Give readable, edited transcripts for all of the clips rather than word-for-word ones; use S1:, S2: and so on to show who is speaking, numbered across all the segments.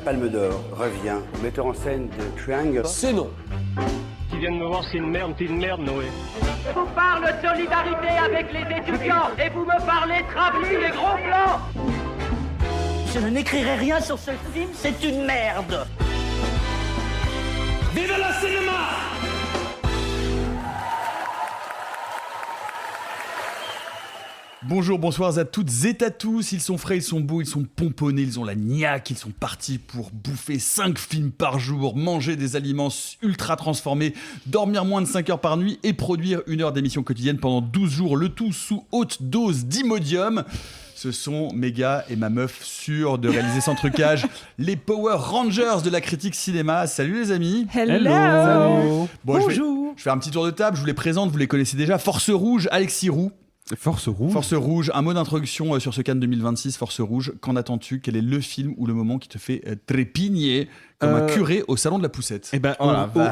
S1: Palme d'Or revient au metteur en scène de Triangle.
S2: C'est non.
S3: Qui viennent me voir, c'est une merde, Noé.
S4: Je vous parle de solidarité avec les étudiants et vous me parlez travelling et gros plans.
S5: Je n'écrirai rien sur ce film, c'est une merde.
S3: Vive le cinéma!
S6: Bonjour, bonsoir à toutes et à tous, ils sont frais, ils sont beaux, ils sont pomponnés, ils ont la niaque, ils sont partis pour bouffer 5 films par jour, manger des aliments ultra transformés, dormir moins de 5 heures par nuit et produire 1 heure d'émission quotidienne pendant 12 jours, le tout sous haute dose d'Imodium. Ce sont mes gars et ma meuf sûrs de réaliser sans trucage, les Power Rangers de la critique cinéma. Salut les amis.
S7: Hello.
S6: Bon,
S7: Bonjour.
S6: Je fais un petit tour de table, je vous les présente, vous les connaissez déjà. Force Rouge, Alexis Roux.
S8: Force Rouge.
S6: Force Rouge, un mot d'introduction sur ce Cannes 2026, Force Rouge. Qu'en attends-tu ? Quel est le film ou le moment qui te fait trépigner comme un curé au salon de la Poussette ?
S8: Eh ben,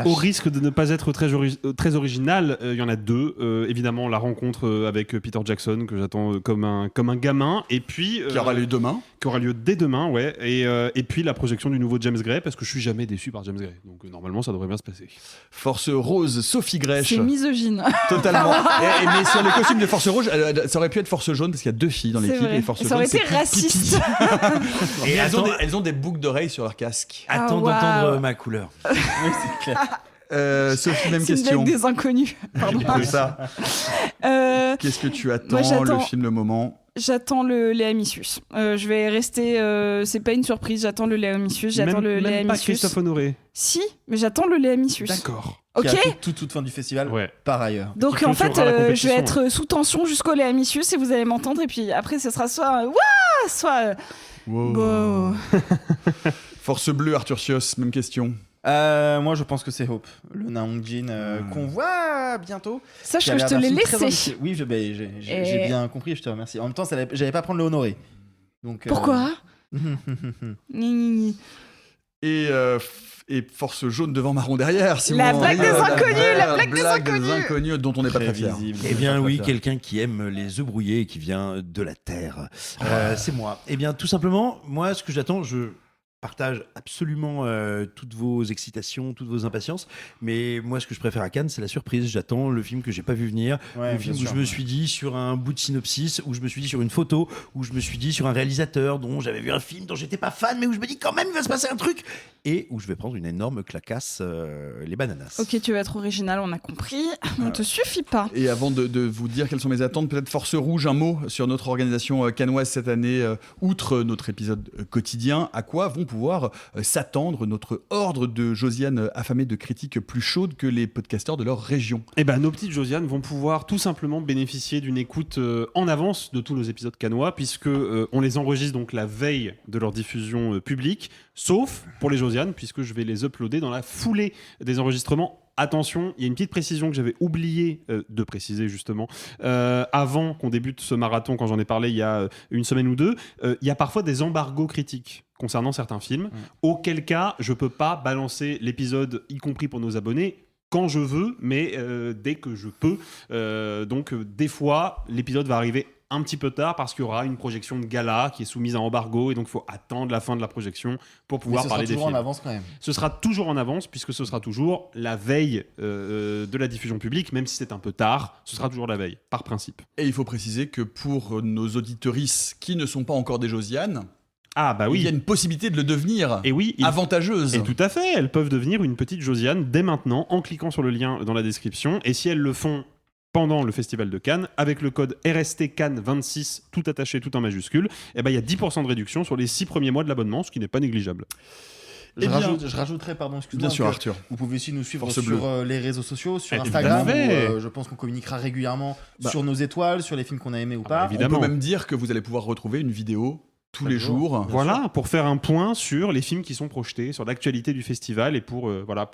S8: au risque de ne pas être très original, il y en a deux. Évidemment, la rencontre avec Peter Jackson, que j'attends comme un gamin. Et puis,
S6: qui aura lieu demain.
S8: Qui aura lieu dès demain, ouais. Et puis la projection du nouveau James Gray, parce que je suis jamais déçu par James Gray. Donc normalement, ça devrait bien se passer.
S6: Force Rose, Sophie Grèche.
S7: C'est misogyne.
S6: Totalement. Mais sur le costume de Force Rouge, ça aurait pu être Force Jaune, parce qu'il y a 2 filles dans l'équipe. Et Force
S7: ça aurait
S6: Jaune,
S7: été raciste.
S6: Et elles ont des boucles d'oreilles sur leur casque.
S2: Attends d'entendre ma couleur.
S6: Oui, c'est clair. Sophie, même
S7: c'est
S6: question.
S7: C'est une blague des inconnus. Pardon.
S6: C'est ça. Qu'est-ce que tu attends, le film, le moment ?
S7: J'attends le Léa Missus. Je vais rester. C'est pas une surprise. J'attends le Léa Missus. J'attends le Léa
S8: Même pas
S7: Missus.
S8: Christophe Honoré.
S7: Si, mais j'attends le Léa Missus.
S8: D'accord.
S7: Ok.
S2: Qui a toute fin du festival.
S8: Ouais.
S2: Par ailleurs.
S7: Donc en fait, je vais être sous tension jusqu'au Léa Missus et vous allez m'entendre. Et puis après, ce sera soit Wouah, soit.
S6: Wow. Force Bleue, Arthur Sios, même question.
S2: Moi, je pense que c'est Hope, le Na Hong Jin qu'on voit bientôt.
S7: Sache que je te l'ai laissé.
S2: Oui, j'ai bien compris, je te remercie. En même temps, j'allais pas prendre le Honoré. Donc,
S7: pourquoi
S6: Et Force Jaune devant Marron derrière.
S7: La blague des inconnus, la blague
S6: des inconnus dont on n'est pas très fiers.
S2: Eh bien oui, quelqu'un qui aime les œufs brouillés et qui vient de la terre. C'est moi. Eh bien tout simplement, moi ce que j'attends, je partage absolument toutes vos excitations, toutes vos impatiences, mais moi ce que je préfère à Cannes, c'est la surprise. J'attends le film que j'ai pas vu venir, le film où je me suis dit sur un bout de synopsis, où je me suis dit sur une photo, où je me suis dit sur un réalisateur dont j'avais vu un film dont j'étais pas fan, mais où je me dis quand même il va se passer un truc, et où je vais prendre une énorme clacasse, les bananas.
S7: Ok, tu vas être original, on a compris. On te suffit pas.
S6: Et avant de vous dire quelles sont mes attentes, peut-être Force Rouge, un mot sur notre organisation cannoise cette année, outre notre épisode quotidien, à quoi vont pouvoir s'attendre notre ordre de Josiane affamée de critiques plus chaudes que les podcasteurs de leur région.
S8: Eh ben, nos petites Josiane vont pouvoir tout simplement bénéficier d'une écoute en avance de tous nos épisodes cannois, puisque on les enregistre donc la veille de leur diffusion publique, sauf pour les Josiane, puisque je vais les uploader dans la foulée des enregistrements. Attention, il y a une petite précision que j'avais oublié de préciser justement avant qu'on débute ce marathon, quand j'en ai parlé il y a une semaine ou deux. Il y a parfois des embargos critiques concernant certains films, auquel cas je peux pas balancer l'épisode, y compris pour nos abonnés, quand je veux, mais dès que je peux. Donc des fois, l'épisode va arriver un petit peu tard parce qu'il y aura une projection de gala qui est soumise à embargo et donc il faut attendre la fin de la projection pour pouvoir parler des films.
S2: Ce sera toujours en avance quand même.
S8: Ce sera toujours en avance puisque ce sera toujours la veille de la diffusion publique, même si c'est un peu tard, ce sera toujours la veille, par principe.
S6: Et il faut préciser que pour nos auditorices qui ne sont pas encore des Josiane,
S8: oui.
S6: Il y a une possibilité de le devenir,
S8: et oui,
S6: avantageuse.
S8: Et tout à fait, elles peuvent devenir une petite Josiane dès maintenant en cliquant sur le lien dans la description. Et si elles le font pendant le festival de Cannes, avec le code RST Cannes 26, tout attaché, tout en majuscule, il y a 10% de réduction sur les 6 premiers mois de l'abonnement, ce qui n'est pas négligeable.
S2: Je rajouterais, excuse-moi,
S6: bien sûr, Arthur.
S2: Vous pouvez aussi nous suivre
S6: Force
S2: sur les réseaux sociaux, sur Instagram, où je pense qu'on communiquera régulièrement sur nos étoiles, sur les films qu'on a aimés ou pas.
S6: Évidemment. On peut même dire que vous allez pouvoir retrouver une vidéo tous les jours.
S8: Voilà, pour faire un point sur les films qui sont projetés, sur l'actualité du festival et pour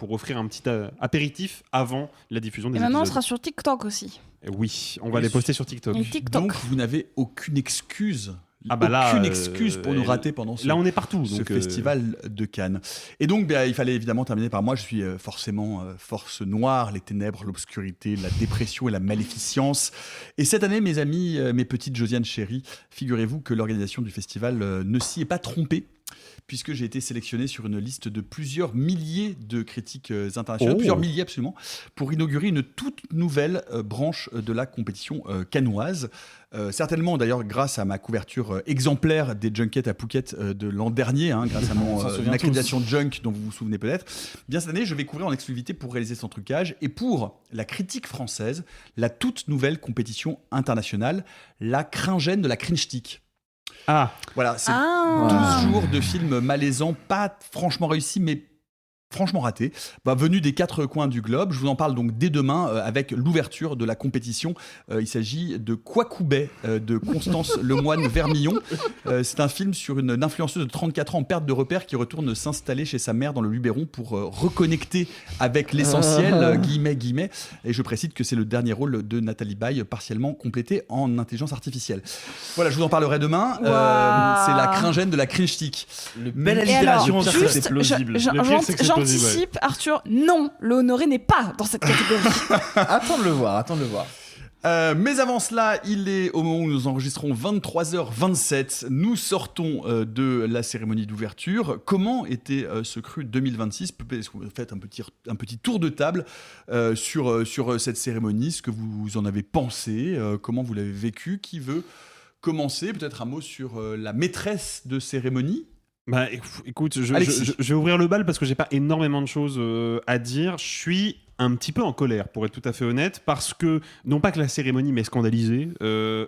S8: offrir un petit apéritif avant la diffusion des épisodes.
S7: Et maintenant, on sera sur TikTok aussi.
S8: Oui, on va les poster sur TikTok.
S6: Donc, vous n'avez aucune excuse. Aucune excuse pour nous rater pendant
S8: là on est partout,
S6: ce festival de Cannes. Et donc il fallait évidemment terminer par moi. Je suis forcément force noire, les ténèbres, l'obscurité, la dépression et la maléficence. Et cette année, mes amis, mes petites Josiane chéries, figurez-vous que l'organisation du festival ne s'y est pas trompée. puisque j'ai été sélectionné sur une liste de plusieurs milliers de critiques internationales, plusieurs milliers absolument, pour inaugurer une toute nouvelle branche de la compétition cannoise. Certainement d'ailleurs grâce à ma couverture exemplaire des Junkets à Phuket de l'an dernier, grâce à mon accréditation Junk dont vous vous souvenez peut-être. Bien cette année, je vais couvrir en exclusivité pour réaliser son trucage et pour la critique française, la toute nouvelle compétition internationale, la Cringène de la Cringe-Stick.
S8: Ah,
S6: voilà, c'est 12 jours de films malaisants, pas franchement réussis, mais franchement raté, venu des 4 coins du globe. Je vous en parle donc dès demain avec l'ouverture de la compétition. Il s'agit de Kwakubé de Constance Lemoine-Vermillon. C'est un film sur une influenceuse de 34 ans en perte de repères qui retourne s'installer chez sa mère dans le Luberon pour reconnecter avec l'essentiel, guillemets. Et je précise que c'est le dernier rôle de Nathalie Baye, partiellement complété en intelligence artificielle. Voilà, je vous en parlerai demain. C'est la Cringène de la Cringe-Stick.
S2: Belle allitération.
S7: C'est plausible. J'anticipe, Arthur, non, le Honoré n'est pas dans cette catégorie.
S9: Attends de le voir.
S6: Mais avant cela, il est au moment où nous enregistrons 23h27. Nous sortons de la cérémonie d'ouverture. Comment était ce cru 2026 ? Est-ce que vous faites un petit tour de table sur cette cérémonie, ce que vous en avez pensé, comment vous l'avez vécu ? Qui veut commencer ? Peut-être un mot sur la maîtresse de cérémonie ?
S8: Bah écoute, je vais ouvrir le bal parce que j'ai pas énormément de choses à dire. Je suis un petit peu en colère, pour être tout à fait honnête, parce que, non pas que la cérémonie m'ait scandalisé,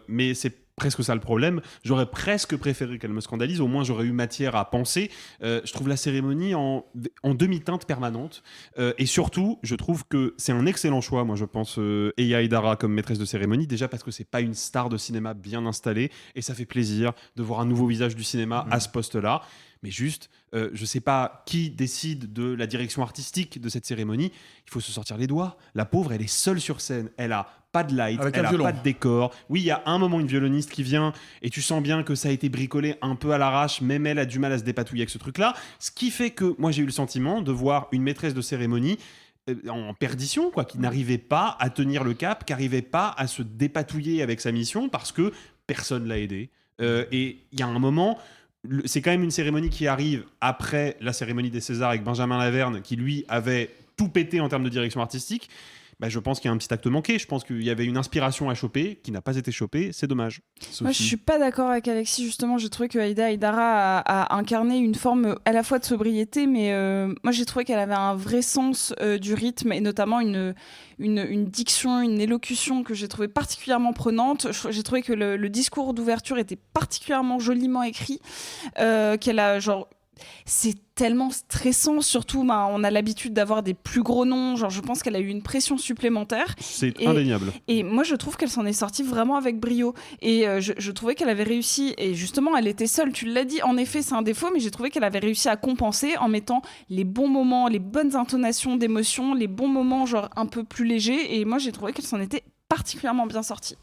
S8: mais c'est presque ça le problème. J'aurais presque préféré qu'elle me scandalise, au moins j'aurais eu matière à penser. Je trouve la cérémonie en demi-teinte permanente, et surtout, je trouve que c'est un excellent choix, moi je pense, Eya Aidara comme maîtresse de cérémonie, déjà parce que c'est pas une star de cinéma bien installée, et ça fait plaisir de voir un nouveau visage du cinéma à ce poste-là. Mais juste, je sais pas qui décide de la direction artistique de cette cérémonie. Il faut se sortir les doigts. La pauvre, elle est seule sur scène. Elle a pas de light, elle a pas de décor. Oui, il y a un moment une violoniste qui vient et tu sens bien que ça a été bricolé un peu à l'arrache. Même elle a du mal à se dépatouiller avec ce truc-là. Ce qui fait que moi, j'ai eu le sentiment de voir une maîtresse de cérémonie en perdition, qui n'arrivait pas à tenir le cap, qui n'arrivait pas à se dépatouiller avec sa mission parce que personne l'a aidé. Et il y a un moment... C'est quand même une cérémonie qui arrive après la cérémonie des Césars avec Benjamin Laverne qui lui avait tout pété en termes de direction artistique. Je pense qu'il y a un petit acte manqué. Je pense qu'il y avait une inspiration à choper qui n'a pas été chopée. C'est dommage. Sophie.
S7: Moi, je suis pas d'accord avec Alexis. Justement, j'ai trouvé que Eya Aidara a incarné une forme à la fois de sobriété, mais moi, j'ai trouvé qu'elle avait un vrai sens du rythme et notamment une diction, une élocution que j'ai trouvé particulièrement prenante. J'ai trouvé que le discours d'ouverture était particulièrement joliment écrit, qu'elle a c'est tellement stressant, surtout on a l'habitude d'avoir des plus gros noms, je pense qu'elle a eu une pression supplémentaire.
S8: C'est indéniable.
S7: Et moi je trouve qu'elle s'en est sortie vraiment avec brio. Et je trouvais qu'elle avait réussi, et justement elle était seule, tu l'as dit, en effet c'est un défaut, mais j'ai trouvé qu'elle avait réussi à compenser en mettant les bons moments, les bonnes intonations d'émotion, les bons moments un peu plus légers, et moi j'ai trouvé qu'elle s'en était particulièrement bien sortie.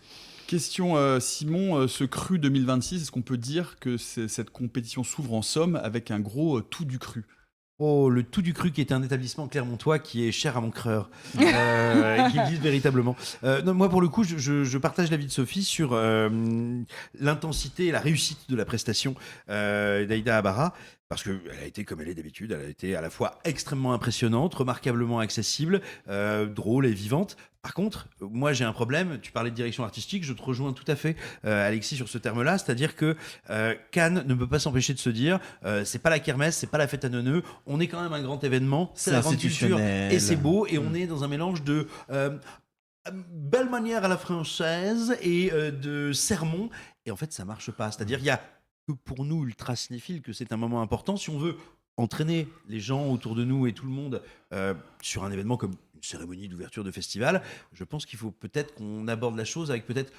S6: Question Simon, ce cru 2026, est-ce qu'on peut dire que cette compétition s'ouvre en somme avec un gros tout du cru ?
S2: Oh, le Tout du Cru, qui est un établissement clermontois qui est cher à mon cœur, et qui existe véritablement. Non, moi, pour le coup, je partage l'avis de Sophie sur l'intensité et la réussite de la prestation d'Aïda Habara, parce qu'elle a été, comme elle est d'habitude, elle a été à la fois extrêmement impressionnante, remarquablement accessible, drôle et vivante. Par contre, moi j'ai un problème, tu parlais de direction artistique, je te rejoins tout à fait, Alexis, sur ce terme-là, c'est-à-dire que Cannes ne peut pas s'empêcher de se dire, c'est pas la kermesse, c'est pas la fête à neuneux, on est quand même un grand événement, c'est la grande culture, et c'est beau, et on est dans un mélange de belle manière à la française et de sermon, et en fait ça marche pas, c'est-à-dire il y a que pour nous ultra cinéphiles que c'est un moment important, si on veut entraîner les gens autour de nous et tout le monde sur un événement comme une cérémonie d'ouverture de festival, je pense qu'il faut peut-être qu'on aborde la chose avec peut-être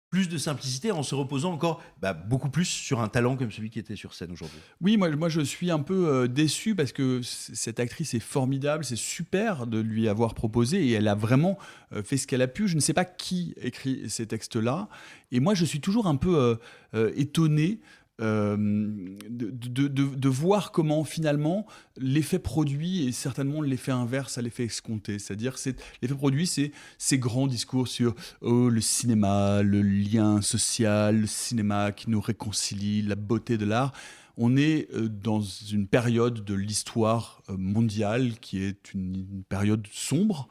S2: plus de simplicité en se reposant encore beaucoup plus sur un talent comme celui qui était sur scène aujourd'hui.
S6: Oui, moi je suis un peu déçu parce que cette actrice est formidable, c'est super de lui avoir proposé et elle a vraiment fait ce qu'elle a pu. Je ne sais pas qui écrit ces textes-là et moi je suis toujours un peu étonné de voir comment finalement l'effet produit est certainement l'effet inverse à l'effet escompté, c'est-à-dire l'effet produit c'est ces grands discours sur le cinéma, le lien social, le cinéma qui nous réconcilie, la beauté de l'art. on est dans une période de l'histoire mondiale qui est une période sombre,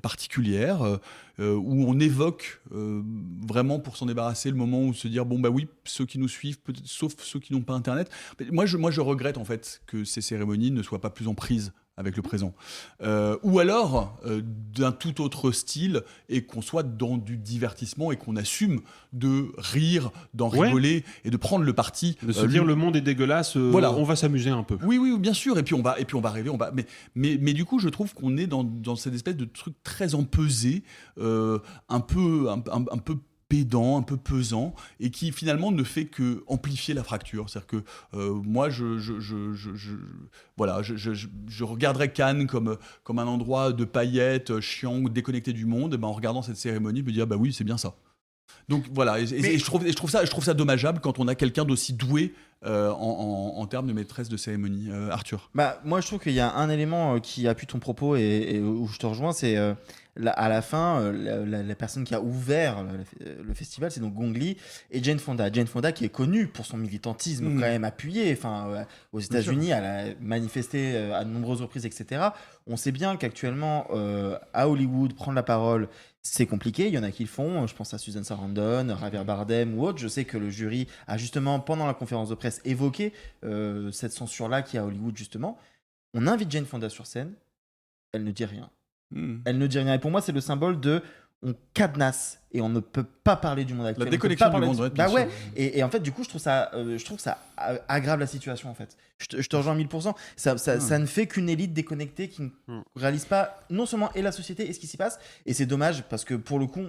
S6: particulière, où on évoque vraiment pour s'en débarrasser le moment où se dire bon bah oui, ceux qui nous suivent, peut-être, sauf ceux qui n'ont pas internet. Moi je regrette en fait que ces cérémonies ne soient pas plus en prise avec le présent. Ou alors d'un tout autre style et qu'on soit dans du divertissement et qu'on assume de rire, d'en rigoler et de prendre le parti.
S8: De se dire le monde est dégueulasse,
S6: voilà.
S8: On va s'amuser un peu.
S6: Oui, bien sûr. Et puis on va rêver. Mais du coup, je trouve qu'on est dans cette espèce de truc très empesé, un peu pédant, un peu pesant, et qui finalement ne fait que amplifier la fracture. C'est-à-dire que moi, je regarderais Cannes comme un endroit de paillettes, chiant, déconnecté du monde. Et ben, en regardant cette cérémonie, je me dis bah oui, c'est bien ça. Donc voilà, et je trouve ça dommageable quand on a quelqu'un d'aussi doué en termes de maîtresse de cérémonie. Arthur.
S9: Moi, je trouve qu'il y a un élément qui appuie ton propos et où je te rejoins, c'est à la fin, la personne qui a ouvert le festival, c'est donc Gong Li et Jane Fonda. Jane Fonda qui est connue pour son militantisme quand même appuyé. Enfin, aux États-Unis, elle a manifesté à de nombreuses reprises, etc. On sait bien qu'actuellement, à Hollywood, prendre la parole, c'est compliqué. Il y en a qui le font. Je pense à Susan Sarandon, Javier Bardem ou autre. Je sais que le jury a justement, pendant la conférence de presse, évoqué cette censure-là qu'il y a à Hollywood, justement. On invite Jane Fonda sur scène. Elle ne dit rien. Elle ne dit rien. Et pour moi, c'est le symbole de on cadenasse et on ne peut pas parler du monde actuel.
S6: La déconnexion du monde.
S9: Et en fait, du coup, je trouve ça aggrave la situation, en fait. Je te rejoins 1000%. Ça ne fait qu'une élite déconnectée qui ne réalise pas non seulement et la société et ce qui s'y passe. Et c'est dommage parce que pour le coup,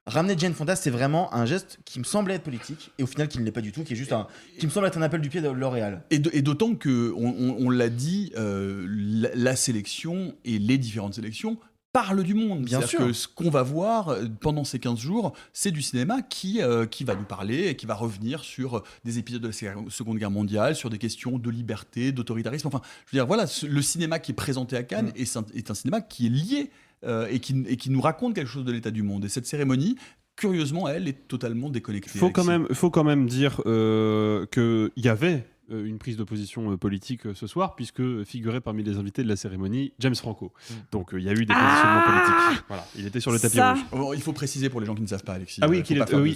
S9: ramener Jane Fonda, c'est vraiment un geste qui me semblait être politique et au final qui ne l'est pas du tout, qui me semble être un appel du pied de L'Oréal.
S6: Et d'autant que on l'a dit, la sélection et les différentes sélections parlent du monde.
S9: Bien sûr.
S6: Que ce qu'on va voir pendant ces 15 jours, c'est du cinéma qui va nous parler et qui va revenir sur des épisodes de la Seconde Guerre mondiale, sur des questions de liberté, d'autoritarisme. Enfin, je veux dire, voilà, le cinéma qui est présenté à Cannes est un cinéma qui est lié et qui nous raconte quelque chose de l'état du monde. Et cette cérémonie, curieusement, elle est totalement déconnectée.
S8: Faut quand même dire qu'il y avait une prise de position politique ce soir, puisque figurait parmi les invités de la cérémonie James Franco. Donc il y a eu des positionnements politiques. Voilà, il était sur le tapis rouge.
S6: Oh, il faut préciser pour les gens qui ne savent pas, Alexis.
S8: Ah oui,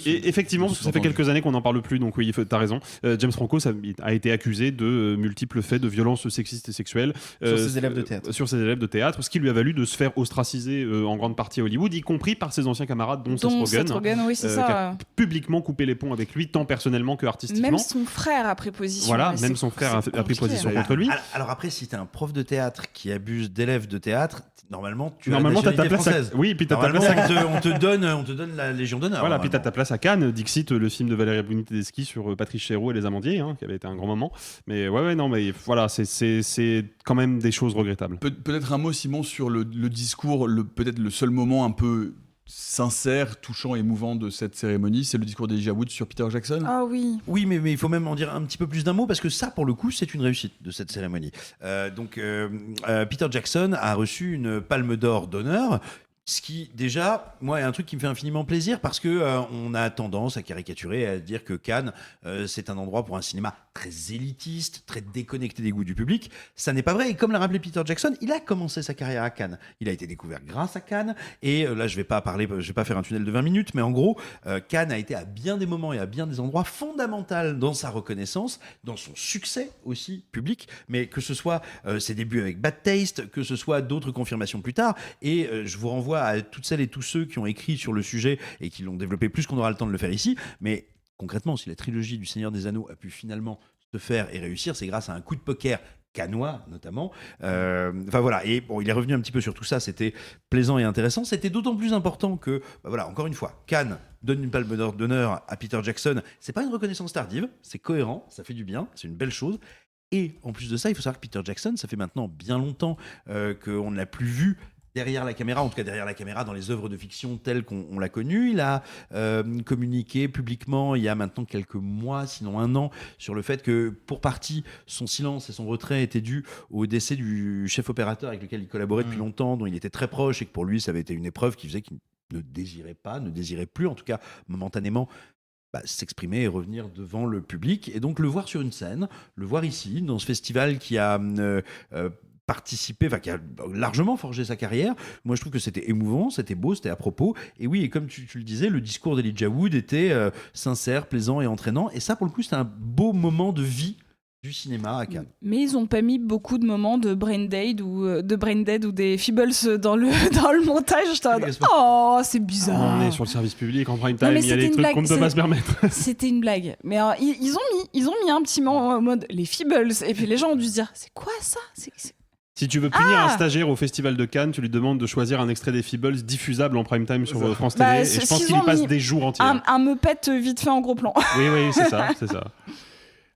S8: effectivement, parce que ça fait quelques années qu'on n'en parle plus, donc oui, t'as raison. James Franco a été accusé de multiples faits de violences sexistes et sexuelles
S9: sur ses élèves de théâtre.
S8: Sur ses élèves de théâtre, ce qui lui a valu de se faire ostraciser en grande partie à Hollywood, y compris par ses anciens camarades, dont Seth Rogen,
S7: oui, c'est
S8: qui
S7: ça.
S8: a publiquement coupé les ponts avec lui, tant personnellement que artistiquement.
S7: Même son frère a pris position.
S8: Voilà, même son frère a pris position contre lui.
S2: Alors après, si t'es un prof de théâtre qui abuse d'élèves de théâtre, normalement tu
S8: t'as ta place
S2: française.
S8: Oui, puis t'as ta place
S2: on te donne la Légion d'honneur.
S8: Voilà, puis t'as ta place à Cannes. Dixit, le film de Valérie Bruni Tedeschi sur Patrice Chéreau et les Amandiers, qui avait été un grand moment. Mais mais voilà, c'est quand même des choses regrettables.
S6: Peut-être un mot, Simon, sur le discours, peut-être le seul moment un peu sincère, touchant et émouvant de cette cérémonie, c'est le discours d'Elijah Wood sur Peter Jackson.
S7: Ah oui.
S2: Oui, mais il faut même en dire un petit peu plus d'un mot parce que ça, pour le coup, c'est une réussite de cette cérémonie. Peter Jackson a reçu une Palme d'Or d'honneur. Ce qui, déjà, moi, est un truc qui me fait infiniment plaisir parce que on a tendance à caricaturer, à dire que Cannes, c'est un endroit pour un cinéma très élitiste, très déconnecté des goûts du public. Ça n'est pas vrai. Et comme l'a rappelé Peter Jackson, il a commencé sa carrière à Cannes. Il a été découvert grâce à Cannes. Et là, je vais pas faire un tunnel de 20 minutes, mais en gros, Cannes a été à bien des moments et à bien des endroits fondamental dans sa reconnaissance, dans son succès aussi public, mais que ce soit ses débuts avec Bad Taste, que ce soit d'autres confirmations plus tard. Et je vous renvoie à toutes celles et tous ceux qui ont écrit sur le sujet et qui l'ont développé plus qu'on aura le temps de le faire ici. Mais concrètement, si la trilogie du Seigneur des Anneaux a pu finalement se faire et réussir, c'est grâce à un coup de poker cannois notamment. Voilà. Et bon, il est revenu un petit peu sur tout ça. C'était plaisant et intéressant. C'était d'autant plus important que, encore une fois, Cannes donne une palme d'honneur à Peter Jackson. C'est pas une reconnaissance tardive, c'est cohérent, ça fait du bien, c'est une belle chose. Et en plus de ça, il faut savoir que Peter Jackson, ça fait maintenant bien longtemps qu'on ne l'a plus vu derrière la caméra, en tout cas derrière la caméra dans les œuvres de fiction telles qu'on l'a connu. Il a communiqué publiquement il y a maintenant quelques mois, sinon un an, sur le fait que pour partie son silence et son retrait étaient dus au décès du chef opérateur avec lequel il collaborait depuis longtemps, dont il était très proche et que pour lui ça avait été une épreuve qui faisait qu'il ne désirait plus, en tout cas momentanément, s'exprimer et revenir devant le public. Et donc le voir sur une scène, le voir ici, dans ce festival qui a participé, qui a largement forgé sa carrière. Moi, je trouve que c'était émouvant, c'était beau, c'était à propos. Et oui, et comme tu le disais, le discours d'Elijah Wood était sincère, plaisant et entraînant. Et ça, pour le coup, c'était un beau moment de vie du cinéma à Cannes.
S7: Mais ils ont pas mis beaucoup de moments de brain dead ou des Feebles dans le montage. J'étais en mode, oh, c'est bizarre.
S8: On est sur le service public en prime time,
S7: Non, mais
S8: il y a
S7: c'était
S8: des
S7: une
S8: trucs
S7: blague,
S8: qu'on ne peut pas se permettre.
S7: C'était une blague. Mais ils ont mis un petit moment en mode les Feebles. Et puis les gens ont dû se dire, c'est quoi ça?
S8: Si tu veux punir un stagiaire au Festival de Cannes, tu lui demandes de choisir un extrait des Feebles diffusable en prime time sur France Télé. Et je pense qu'il y passe des jours entiers.
S7: Un Muppet vite fait en gros plan.
S8: Oui, c'est ça.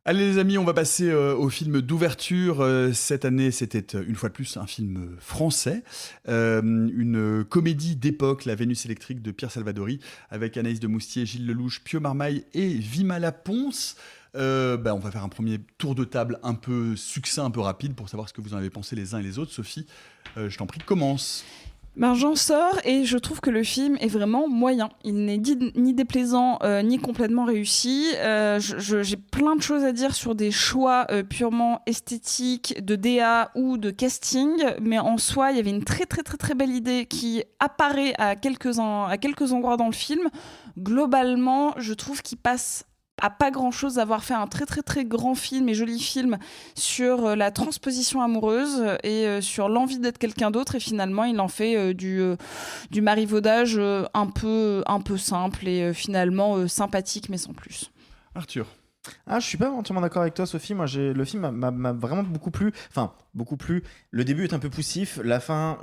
S6: Allez les amis, on va passer au film d'ouverture. Cette année, c'était une fois de plus un film français, une comédie d'époque, La Vénus électrique de Pierre Salvadori, avec Anaïs de Moustier, Gilles Lelouch, Pio Marmaille et Vimala Ponce. On va faire un premier tour de table un peu succinct, un peu rapide, pour savoir ce que vous en avez pensé les uns et les autres. Sophie, je t'en prie, commence.
S7: J'en sors et je trouve que le film est vraiment moyen. Il n'est ni déplaisant ni complètement réussi. J'ai plein de choses à dire sur des choix purement esthétiques, de DA ou de casting, mais en soi, il y avait une très très très très belle idée qui apparaît à quelques endroits dans le film. Globalement, je trouve qu'il passe à pas grand chose d'avoir fait un très très très grand film et joli film sur la transposition amoureuse et sur l'envie d'être quelqu'un d'autre, et finalement il en fait du marivaudage un peu simple et finalement sympathique mais sans plus.
S6: Arthur.
S9: Je suis pas entièrement d'accord avec toi, Sophie. Moi, le film m'a vraiment beaucoup plu. Enfin, beaucoup plu. Le début est un peu poussif. La fin,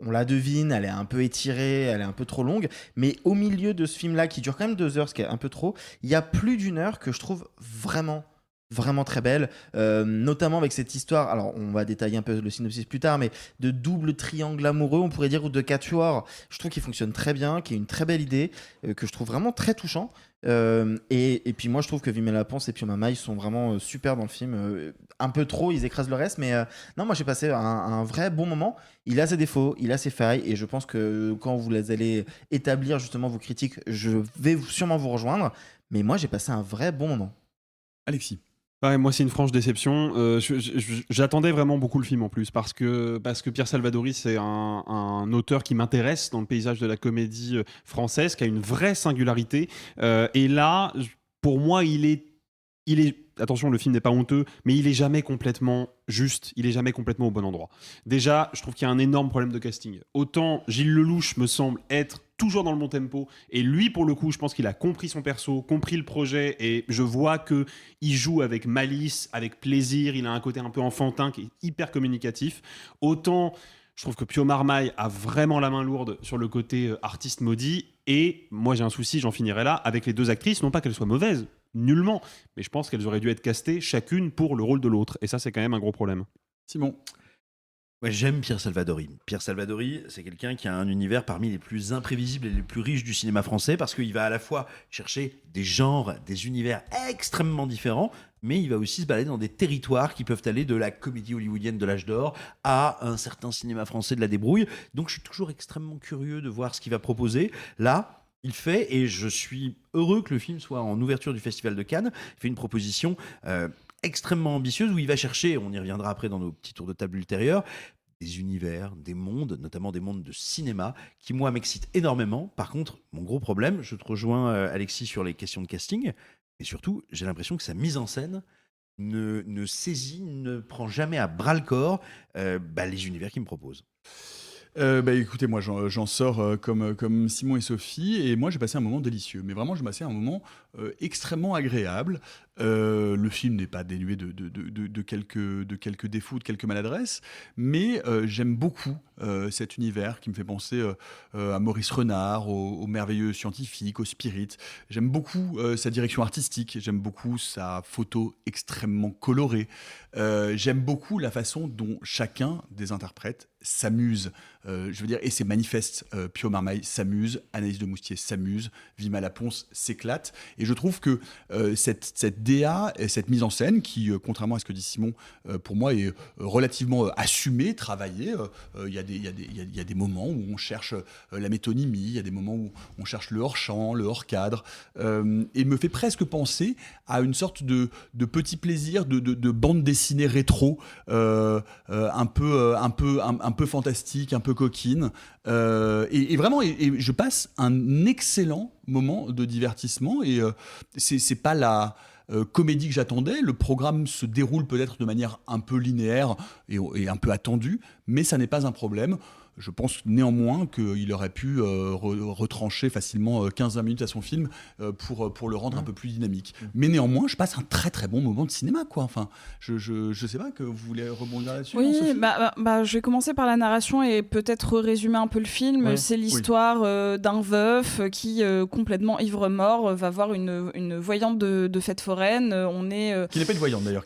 S9: on la devine, elle est un peu étirée, elle est un peu trop longue. Mais au milieu de ce film-là, qui dure quand même 2 heures, ce qui est un peu trop, il y a plus d'1 heure que je trouve vraiment très belle, notamment avec cette histoire, alors on va détailler un peu le synopsis plus tard, mais de double triangle amoureux, on pourrait dire, ou de quatuor. Je trouve qu'il fonctionne très bien, qui est une très belle idée, que je trouve vraiment très touchant. Et puis moi je trouve que Vimala Ponce et Pio Marmaille sont vraiment super dans le film, un peu trop, ils écrasent le reste, mais non, moi j'ai passé un vrai bon moment. Il a ses défauts, il a ses failles, et je pense que quand vous allez établir justement vos critiques, je vais sûrement vous rejoindre, mais moi j'ai passé un vrai bon moment.
S6: Alexis.
S8: Ouais, moi c'est une franche déception. J'attendais vraiment beaucoup le film en plus parce que Pierre Salvadori, c'est un auteur qui m'intéresse dans le paysage de la comédie française, qui a une vraie singularité. Et là, pour moi, il est attention, le film n'est pas honteux, mais il est jamais complètement juste, il est jamais complètement au bon endroit. Déjà, je trouve qu'il y a un énorme problème de casting. Autant Gilles Lelouch me semble être toujours dans le bon tempo, et lui, pour le coup, je pense qu'il a compris son perso, compris le projet, et je vois qu'il joue avec malice, avec plaisir, il a un côté un peu enfantin qui est hyper communicatif. Autant je trouve que Pio Marmaille a vraiment la main lourde sur le côté artiste maudit, et moi j'ai un souci, j'en finirai là, avec les 2 actrices, non pas qu'elles soient mauvaises, nullement, mais je pense qu'elles auraient dû être castées chacune pour le rôle de l'autre, et ça c'est quand même un gros problème.
S6: Simon.
S2: Ouais, j'aime Pierre Salvadori. Pierre Salvadori, c'est quelqu'un qui a un univers parmi les plus imprévisibles et les plus riches du cinéma français, parce qu'il va à la fois chercher des genres, des univers extrêmement différents, mais il va aussi se balader dans des territoires qui peuvent aller de la comédie hollywoodienne de l'âge d'or à un certain cinéma français de la débrouille. Donc je suis toujours extrêmement curieux de voir ce qu'il va proposer. Là, il fait, et je suis heureux que le film soit en ouverture du Festival de Cannes, il fait une proposition extrêmement ambitieuse où il va chercher, on y reviendra après dans nos petits tours de table ultérieurs, des univers, des mondes, notamment des mondes de cinéma, qui moi m'excitent énormément. Par contre, mon gros problème, je te rejoins Alexis sur les questions de casting, et surtout, j'ai l'impression que sa mise en scène ne saisit, ne prend jamais à bras le corps les univers qu'il me propose.
S6: Écoutez, moi j'en sors comme Simon et Sophie, et moi j'ai passé un moment délicieux, mais vraiment j'ai passé un moment extrêmement agréable. Le film n'est pas dénué de quelques défauts, de quelques maladresses, mais j'aime beaucoup cet univers qui me fait penser à Maurice Renard, au merveilleux scientifique, au spirit. J'aime beaucoup sa direction artistique, j'aime beaucoup sa photo extrêmement colorée, j'aime beaucoup la façon dont chacun des interprètes s'amuse, je veux dire, et c'est manifeste. Pio Marmaille s'amuse, Anaïs de Moustier s'amuse, Vimala Ponce s'éclate, Et je trouve que cette DA, et cette mise en scène, qui, contrairement à ce que dit Simon, pour moi est relativement assumée, travaillée. Il y a des moments où on cherche la métonymie, il y a des moments où on cherche le hors-champ, le hors-cadre, et me fait presque penser à une sorte de petit plaisir de bande dessinée rétro, un peu fantastique, un peu coquine. Et vraiment, je passe un excellent moment de divertissement, et c'est pas la comédie que j'attendais. Le programme se déroule peut-être de manière un peu linéaire et un peu attendue, mais ça n'est pas un problème. Je pense néanmoins qu'il aurait pu retrancher facilement 15-20 minutes à son film pour le rendre un peu plus dynamique. Mais néanmoins, je passe un très très bon moment de cinéma, quoi. Enfin, je sais pas, que vous voulez rebondir là-dessus?
S7: Oui, je vais commencer par la narration et peut-être résumer un peu le film.
S6: Ouais.
S7: C'est l'histoire d'un veuf qui, complètement ivre-mort, va voir une voyante de fête foraine.
S6: Qui n'est pas une voyante d'ailleurs.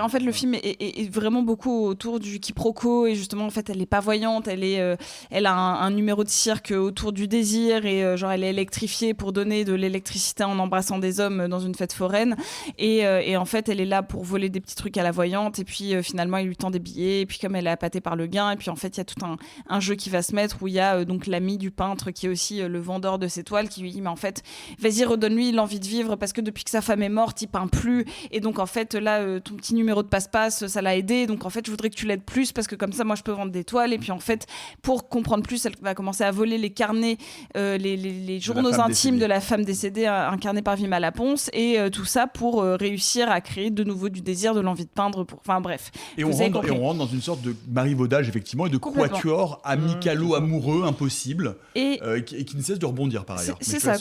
S7: En fait, le film est vraiment beaucoup autour du quiproquo, et justement, en fait, elle n'est pas voyante. Elle a un numéro de cirque autour du désir, et genre elle est électrifiée pour donner de l'électricité en embrassant des hommes dans une fête foraine, et en fait elle est là pour voler des petits trucs à la voyante, et puis finalement il lui tend des billets, et puis comme elle est appâtée par le gain, et puis en fait il y a tout un jeu qui va se mettre où il y a donc l'ami du peintre qui est aussi le vendeur de ses toiles, qui lui dit mais en fait vas-y, redonne-lui l'envie de vivre, parce que depuis que sa femme est morte il peint plus, et donc en fait là ton petit numéro de passe-passe ça l'a aidé, donc en fait je voudrais que tu l'aides plus, parce que comme ça moi je peux vendre des toiles. Et puis en fait, pour comprendre plus, elle va commencer à voler les carnets, les journaux intimes de la femme décédée, incarnée par Vima Laponce, et tout ça pour réussir à créer de nouveau du désir, de l'envie de peindre. Enfin bref.
S6: Et on rentre dans une sorte de marivaudage, effectivement, et de quatuor amicalo-amoureux impossible, et qui ne cesse de rebondir par ailleurs.
S7: C'est ça,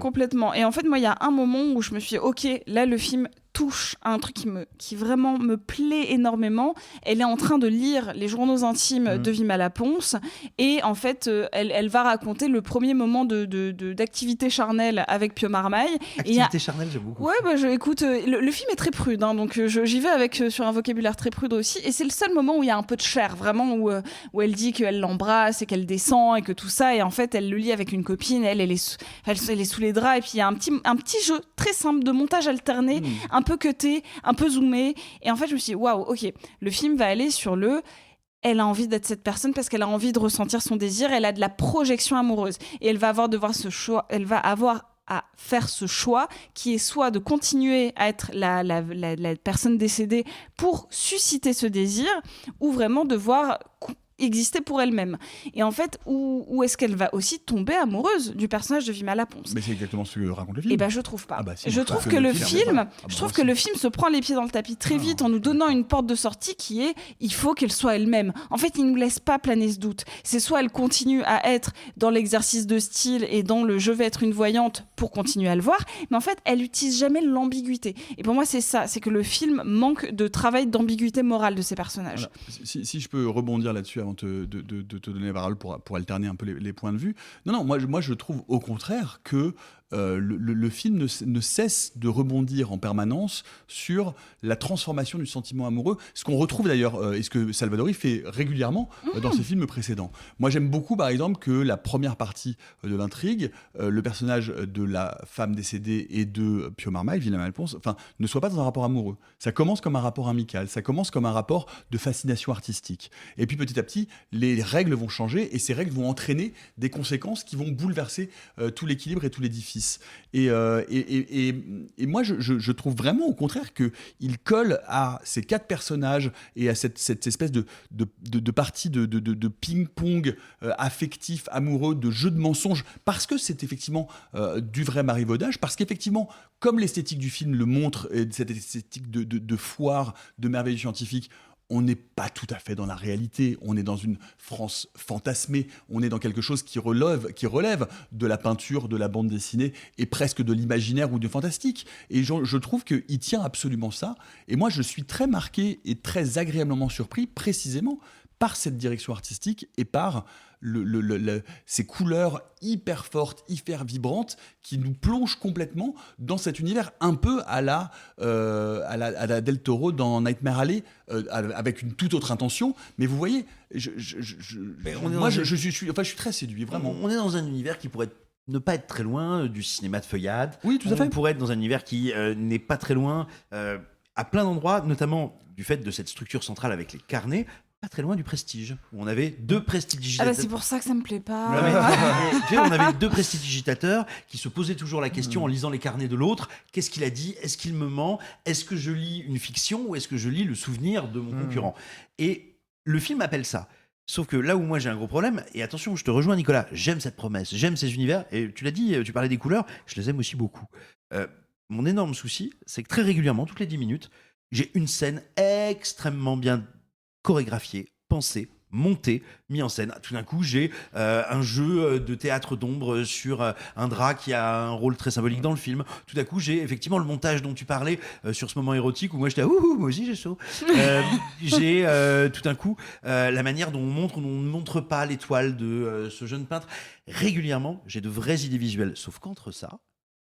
S7: complètement. Et en fait, moi, il y a un moment où je me suis dit, ok, là, le film touche à un truc qui vraiment me plaît énormément. Elle est en train de lire les journaux intimes de Vima Laponce, et en fait elle va raconter le premier moment d'activité charnelle avec Pio Marmaille.
S2: Activité charnelle, j'aime beaucoup.
S7: Ouais, écoute, le film est très prude, hein, donc j'y vais avec sur un vocabulaire très prude aussi, et c'est le seul moment où il y a un peu de chair, vraiment, où elle dit qu'elle l'embrasse et qu'elle descend et que tout ça, et en fait elle le lit avec une copine, elle est sous les draps, et puis il y a un petit jeu très simple de montage alterné, un peu cuté, un peu zoomé, et en fait je me suis dit waouh, ok, le film va aller sur elle a envie d'être cette personne parce qu'elle a envie de ressentir son désir, elle a de la projection amoureuse, et elle va avoir à faire ce choix qui est soit de continuer à être la personne décédée pour susciter ce désir, ou vraiment devoir exister pour elle-même. Et en fait, où est-ce qu'elle va aussi tomber amoureuse du personnage de Vima Laponce?
S6: Mais c'est exactement ce que raconte le film.
S7: Et ben je trouve pas. Je trouve que le film se prend les pieds dans le tapis très vite en nous donnant une porte de sortie qui est il faut qu'elle soit elle-même. En fait, il ne nous laisse pas planer ce doute. C'est soit elle continue à être dans l'exercice de style et dans le je vais être une voyante pour continuer à le voir, mais en fait, elle n'utilise jamais l'ambiguïté. Et pour moi, c'est ça, c'est que le film manque de travail d'ambiguïté morale de ses personnages.
S6: Voilà. Si je peux rebondir là-dessus avant de te donner la parole pour alterner un peu les points de vue. Non, moi je trouve au contraire que le film ne cesse de rebondir en permanence sur la transformation du sentiment amoureux, ce qu'on retrouve d'ailleurs, et ce que Salvadori fait régulièrement dans ses films précédents. Moi j'aime beaucoup par exemple que la première partie de l'intrigue, le personnage de la femme décédée et de Pio Marmaille, Vima Laponce, ne soit pas dans un rapport amoureux. Ça commence comme un rapport amical, ça commence comme un rapport de fascination artistique. Et puis petit à petit, les règles vont changer, et ces règles vont entraîner des conséquences qui vont bouleverser tout l'équilibre et tout l'édifice. Et moi, je trouve vraiment au contraire qu'il colle à ces quatre personnages et à cette espèce de partie de ping-pong affectif, amoureux, de jeu de mensonges, parce que c'est effectivement du vrai marivaudage, parce qu'effectivement, comme l'esthétique du film le montre, cette esthétique de foire, de merveilleux scientifique, on n'est pas tout à fait dans la réalité, on est dans une France fantasmée, on est dans quelque chose qui relève de la peinture, de la bande dessinée, et presque de l'imaginaire ou du fantastique. Et je trouve qu'il tient absolument ça, et moi je suis très marqué et très agréablement surpris, précisément par cette direction artistique et par ces couleurs hyper fortes, hyper vibrantes, qui nous plongent complètement dans cet univers un peu à la Del Toro dans Nightmare Alley, avec une toute autre intention. Mais vous voyez, je suis très séduit, vraiment.
S2: On est dans un univers qui pourrait être ne pas être très loin du cinéma de feuillade.
S6: Oui, tout à fait.
S2: On pourrait être dans un univers qui n'est pas très loin, à plein d'endroits, notamment du fait de cette structure centrale avec les carnets, pas très loin du Prestige, où on avait 2 prestidigitateurs.
S7: c'est pour ça que ça me plaît pas.
S2: Non, mais, tu sais, on avait 2 prestidigitateurs qui se posaient toujours la question en lisant les carnets de l'autre. Qu'est-ce qu'il a dit? Est-ce qu'il me ment? Est-ce que je lis une fiction ou est-ce que je lis le souvenir de mon concurrent? Et le film appelle ça. Sauf que là où moi j'ai un gros problème, et attention, je te rejoins Nicolas, j'aime cette promesse, j'aime ces univers, et tu l'as dit, tu parlais des couleurs, je les aime aussi beaucoup. Mon énorme souci, c'est que très régulièrement, toutes les 10 minutes, j'ai une scène extrêmement bien chorégraphiée, pensée, montée, mis en scène. Tout d'un coup, j'ai un jeu de théâtre d'ombre sur un drap qui a un rôle très symbolique dans le film. Tout d'un coup, j'ai effectivement le montage dont tu parlais sur ce moment érotique où moi j'étais ouh, moi aussi j'ai chaud. J'ai tout d'un coup la manière dont on montre ou on ne montre pas l'étoile de ce jeune peintre. Régulièrement, j'ai de vraies idées visuelles. Sauf qu'entre ça,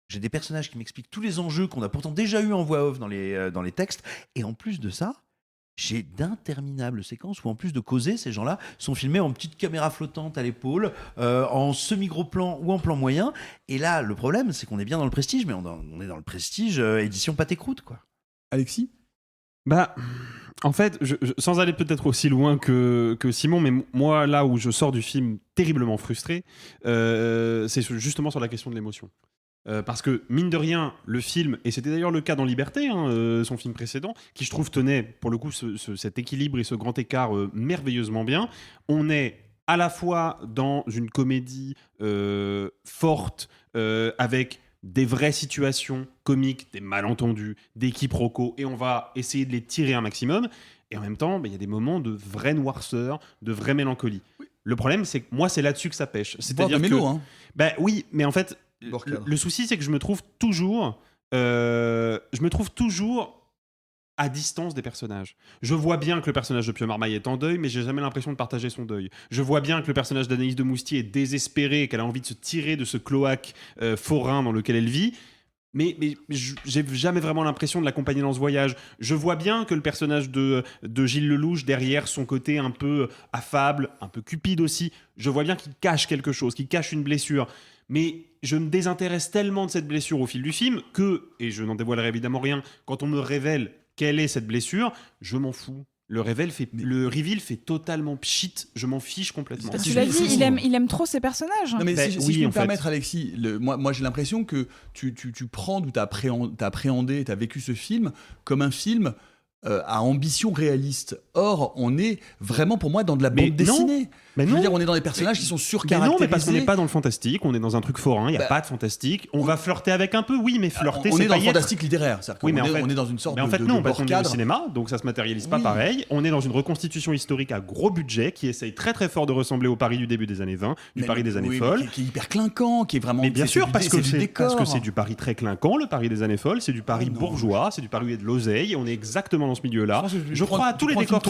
S2: j'ai des personnages qui m'expliquent tous les enjeux qu'on a pourtant déjà eu en voix off dans les textes. Et en plus de ça, j'ai d'interminables séquences où, en plus de causer, ces gens-là sont filmés en petite caméra flottante à l'épaule, en semi-gros plan ou en plan moyen. Et là, le problème, c'est qu'on est bien dans le Prestige, mais on est dans le Prestige édition pâté croûte, quoi.
S6: Alexis?
S8: Bah, en fait, sans aller peut-être aussi loin que Simon, mais moi, là où je sors du film terriblement frustré, c'est justement sur la question de l'émotion. Parce que, mine de rien, le film, et c'était d'ailleurs le cas dans Liberté, son film précédent, qui je trouve tenait, pour le coup, cet équilibre et ce grand écart merveilleusement bien. On est à la fois dans une comédie forte, avec des vraies situations comiques, des malentendus, des quiproquos, et on va essayer de les tirer un maximum. Et en même temps, il y a des moments de vraie noirceur, de vraie mélancolie. Oui. Le problème, c'est que moi, c'est là-dessus que ça pêche. C'est-à-dire
S6: mélo, hein.
S8: Oui, mais en fait, le souci, c'est que je me trouve toujours à distance des personnages. Je vois bien que le personnage de Pio Marmaille est en deuil, mais j'ai jamais l'impression de partager son deuil. Je vois bien que le personnage d'Anaïs de Moustier est désespéré, qu'elle a envie de se tirer de ce cloaque forain dans lequel elle vit. Mais j'ai jamais vraiment l'impression de l'accompagner dans ce voyage. Je vois bien que le personnage de Gilles Lelouch, derrière son côté un peu affable, un peu cupide aussi, je vois bien qu'il cache quelque chose, qu'il cache une blessure. Mais je me désintéresse tellement de cette blessure au fil du film que, et je n'en dévoilerai évidemment rien, quand on me révèle quelle est cette blessure, je m'en fous. Le reveal fait totalement pchit, je m'en fiche complètement.
S7: Tu l'as dit, il aime trop ses personnages.
S6: Non, mais si je peux me permettre, Alexis, moi j'ai l'impression que tu prends, t'as appréhendé, t'as vécu ce film comme un film à ambition réaliste. Or, on est vraiment pour moi dans de la bande dessinée. Je veux dire, on est dans des personnages qui sont surcaractérisés.
S8: Mais non, mais parce qu'on n'est pas dans le fantastique, on est dans un truc forain, il n'y a pas de fantastique. On va flirter avec un peu, oui, mais flirter,
S6: on est dans le fantastique littéraire.
S8: Oui, mais
S6: on est dans une sorte de.
S8: Mais en fait, non, parce qu'on est au cinéma, donc ça se matérialise pas pareil. On est dans une reconstitution historique à gros budget qui essaye très très fort de ressembler au Paris du début des années 20, du Paris des années folles.
S6: Qui est hyper clinquant, qui est vraiment.
S8: Mais bien sûr, parce que c'est du Paris très clinquant, le Paris des années folles, c'est du Paris bourgeois, c'est du Paris où il y a de l'oseille, on est exactement dans ce milieu-là. Je crois à tous les décors.